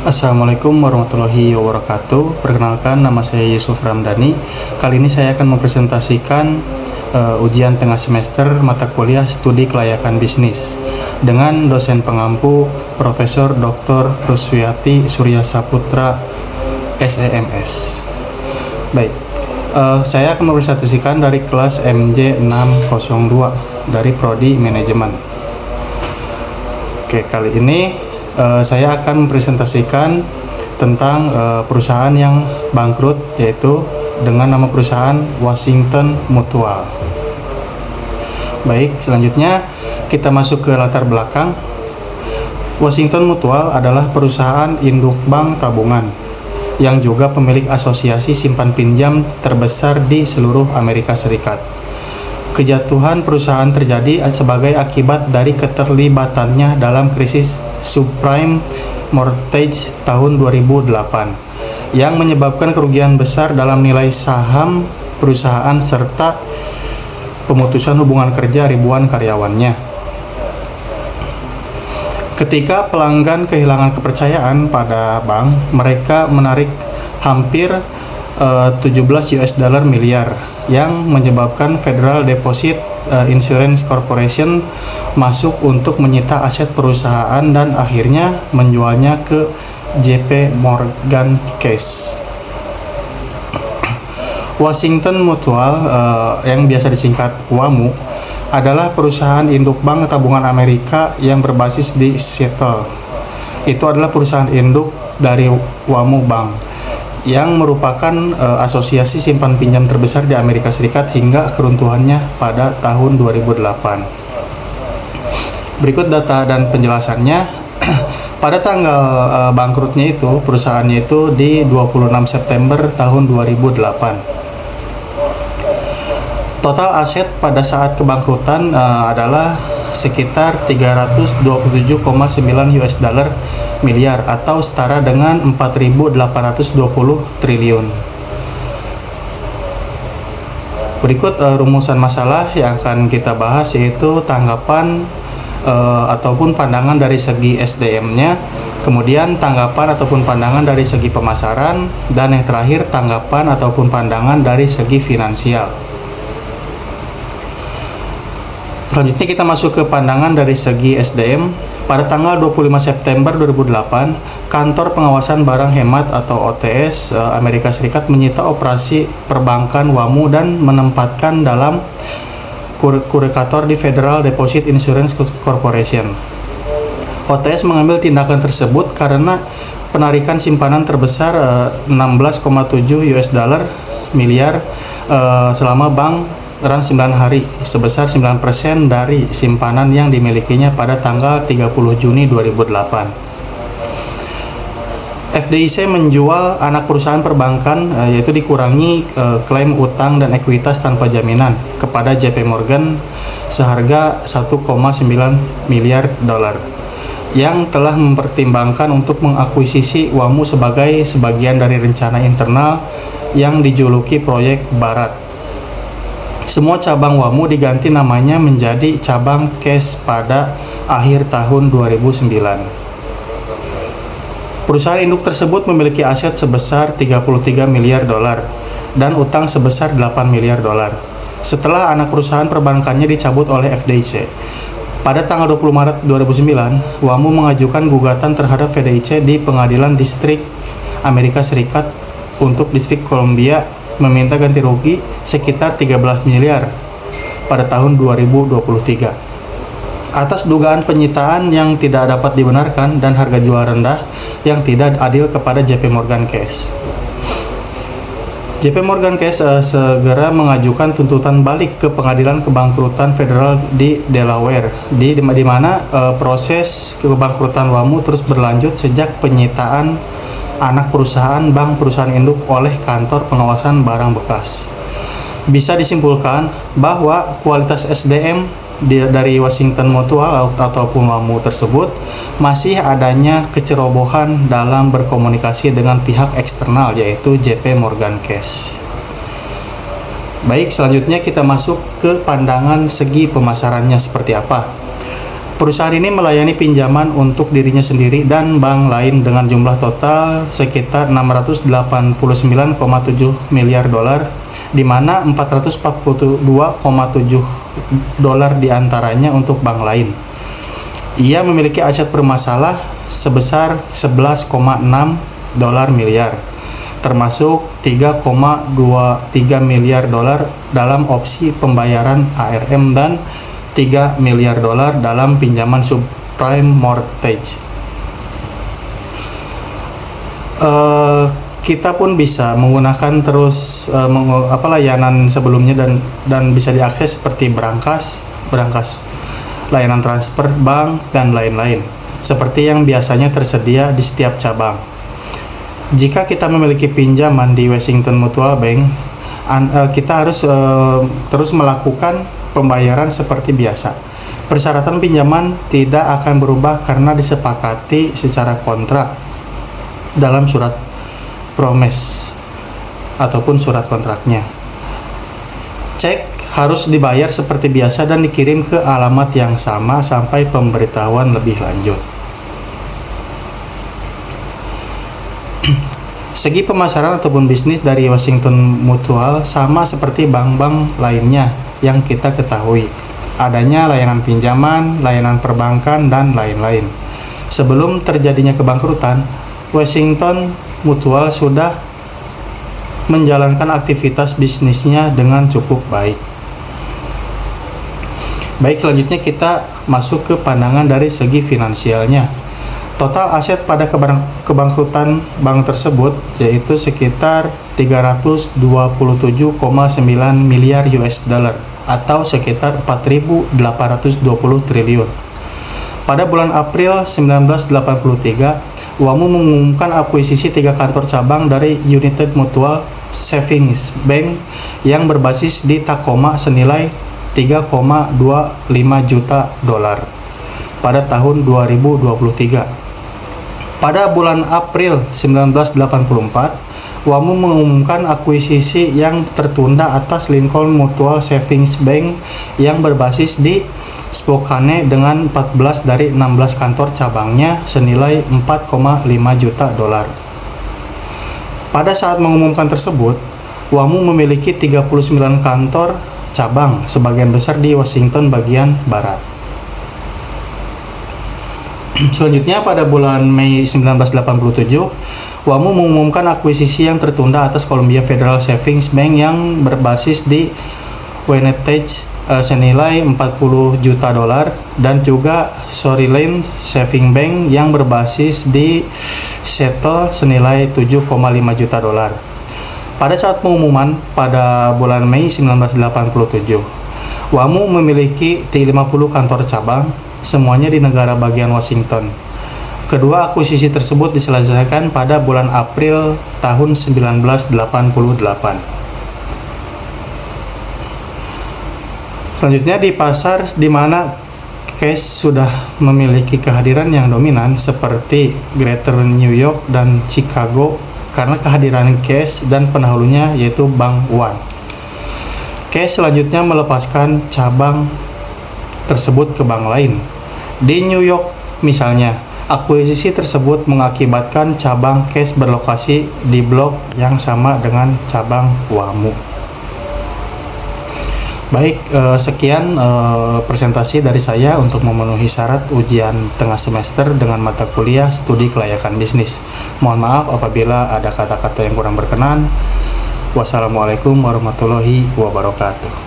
Assalamualaikum warahmatullahi wabarakatuh. Perkenalkan, nama saya Yusuf Ramdhani. Kali ini saya akan mempresentasikan ujian tengah semester mata kuliah studi kelayakan bisnis dengan dosen pengampu Profesor Dr. Ruswiati Surya Saputra SEMS. Baik, saya akan mempresentasikan dari kelas MJ 602 dari Prodi Manajemen. Oke, kali ini saya akan mempresentasikan tentang perusahaan yang bangkrut, yaitu dengan nama perusahaan Washington Mutual. Baik, selanjutnya kita masuk ke latar belakang. Washington Mutual adalah perusahaan induk bank tabungan yang juga pemilik asosiasi simpan pinjam terbesar di seluruh Amerika Serikat. Kejatuhan perusahaan terjadi sebagai akibat dari keterlibatannya dalam krisis subprime mortgage tahun 2008 yang menyebabkan kerugian besar dalam nilai saham perusahaan serta pemutusan hubungan kerja ribuan karyawannya. Ketika pelanggan kehilangan kepercayaan pada bank, mereka menarik hampir 17 US dollar miliar yang menyebabkan Federal Deposit Insurance Corporation masuk untuk menyita aset perusahaan dan akhirnya menjualnya ke JP Morgan Chase. Washington Mutual yang biasa disingkat WAMU adalah perusahaan induk bank tabungan Amerika yang berbasis di Seattle. Itu adalah perusahaan induk dari WAMU Bank yang merupakan asosiasi simpan pinjam terbesar di Amerika Serikat hingga keruntuhannya pada tahun 2008. Berikut data dan penjelasannya. Pada tanggal bangkrutnya itu, perusahaannya itu di 26 September tahun 2008. Total aset pada saat kebangkrutan adalah sekitar 327,9 US dollar miliar atau setara dengan 4.820 triliun. Berikut rumusan masalah yang akan kita bahas, yaitu tanggapan ataupun pandangan dari segi SDM-nya, kemudian tanggapan ataupun pandangan dari segi pemasaran, dan yang terakhir tanggapan ataupun pandangan dari segi finansial. Selanjutnya kita masuk ke pandangan dari segi SDM. Pada tanggal 25 September 2008, Kantor Pengawasan Barang Hemat atau OTS Amerika Serikat menyita operasi perbankan WAMU dan menempatkan dalam kurikator di Federal Deposit Insurance Corporation. OTS mengambil tindakan tersebut karena penarikan simpanan terbesar 16,7 US dollar miliar selama bank run 9 hari sebesar 9% dari simpanan yang dimilikinya pada tanggal 30 Juni 2008. FDIC menjual anak perusahaan perbankan, yaitu dikurangi klaim utang dan ekuitas tanpa jaminan kepada JP Morgan seharga 1,9 miliar dolar yang telah mempertimbangkan untuk mengakuisisi WAMU sebagai sebagian dari rencana internal yang dijuluki Proyek Barat. Semua cabang WAMU diganti namanya menjadi cabang Cash pada akhir tahun 2009. Perusahaan induk tersebut memiliki aset sebesar 33 miliar dolar dan utang sebesar 8 miliar dolar. Setelah anak perusahaan perbankannya dicabut oleh FDIC, pada tanggal 20 Maret 2009, WAMU mengajukan gugatan terhadap FDIC di Pengadilan Distrik Amerika Serikat untuk Distrik Columbia, meminta ganti rugi sekitar 13 miliar pada tahun 2023 atas dugaan penyitaan yang tidak dapat dibenarkan dan harga jual rendah yang tidak adil kepada JP Morgan Chase. JP Morgan Chase segera mengajukan tuntutan balik ke Pengadilan Kebangkrutan Federal di Delaware, di mana proses kebangkrutan WAMU terus berlanjut sejak penyitaan anak perusahaan bank perusahaan induk oleh Kantor Pengawasan Barang Bekas. Bisa disimpulkan bahwa kualitas SDM dari Washington Mutual ataupun WAMU tersebut masih adanya kecerobohan dalam berkomunikasi dengan pihak eksternal, yaitu JP Morgan Chase. Baik, selanjutnya kita masuk ke pandangan segi pemasarannya seperti apa. Perusahaan ini melayani pinjaman untuk dirinya sendiri dan bank lain dengan jumlah total sekitar 689,7 miliar dolar, di mana 442,7 dolar diantaranya untuk bank lain. Ia memiliki aset bermasalah sebesar 11,6 dolar miliar, termasuk 3,23 miliar dolar dalam opsi pembayaran ARM dan 3 miliar dolar dalam pinjaman subprime mortgage. Kita pun bisa menggunakan terus layanan sebelumnya dan bisa diakses seperti berangkas, layanan transfer bank dan lain-lain, seperti yang biasanya tersedia di setiap cabang. Jika kita memiliki pinjaman di Washington Mutual Bank, kita harus terus melakukan pembayaran seperti biasa. Persyaratan pinjaman tidak akan berubah karena disepakati secara kontrak dalam surat promise ataupun surat kontraknya. Cek harus dibayar seperti biasa dan dikirim ke alamat yang sama sampai pemberitahuan lebih lanjut. Segi pemasaran ataupun bisnis dari Washington Mutual sama seperti bank-bank lainnya yang kita ketahui. Adanya layanan pinjaman, layanan perbankan, dan lain-lain. Sebelum terjadinya kebangkrutan, Washington Mutual sudah menjalankan aktivitas bisnisnya dengan cukup baik. Baik, selanjutnya kita masuk ke pandangan dari segi finansialnya. Total aset pada kebangkrutan bank tersebut yaitu sekitar 327,9 miliar US dollar atau sekitar 4.820 triliun. Pada bulan April 1983, WAMU mengumumkan akuisisi 3 kantor cabang dari United Mutual Savings Bank yang berbasis di Tacoma senilai 3,25 juta dolar pada tahun 2023. Pada bulan April 1984, WAMU mengumumkan akuisisi yang tertunda atas Lincoln Mutual Savings Bank yang berbasis di Spokane dengan 14 dari 16 kantor cabangnya senilai 4,5 juta dolar. Pada saat mengumumkan tersebut, WAMU memiliki 39 kantor cabang, sebagian besar di Washington bagian barat. Selanjutnya pada bulan Mei 1987, WAMU mengumumkan akuisisi yang tertunda atas Columbia Federal Savings Bank yang berbasis di Winnipeg senilai 40 juta dolar dan juga Shoreline Saving Bank yang berbasis di Seattle senilai 7,5 juta dolar. Pada saat pengumuman pada bulan Mei 1987, WAMU memiliki 50 kantor cabang, semuanya di negara bagian Washington. Kedua akuisisi tersebut diselesaikan pada bulan April tahun 1988. Selanjutnya di pasar di mana cash sudah memiliki kehadiran yang dominan seperti Greater New York dan Chicago karena kehadiran cash dan pendahulunya yaitu Bank One. Cash selanjutnya melepaskan cabang tersebut ke bank lain. Di New York misalnya, akuisisi tersebut mengakibatkan cabang cash berlokasi di blok yang sama dengan cabang WAMU. Baik, sekian presentasi dari saya untuk memenuhi syarat ujian tengah semester dengan mata kuliah studi kelayakan bisnis. Mohon maaf apabila ada kata-kata yang kurang berkenan. Wassalamualaikum warahmatullahi wabarakatuh.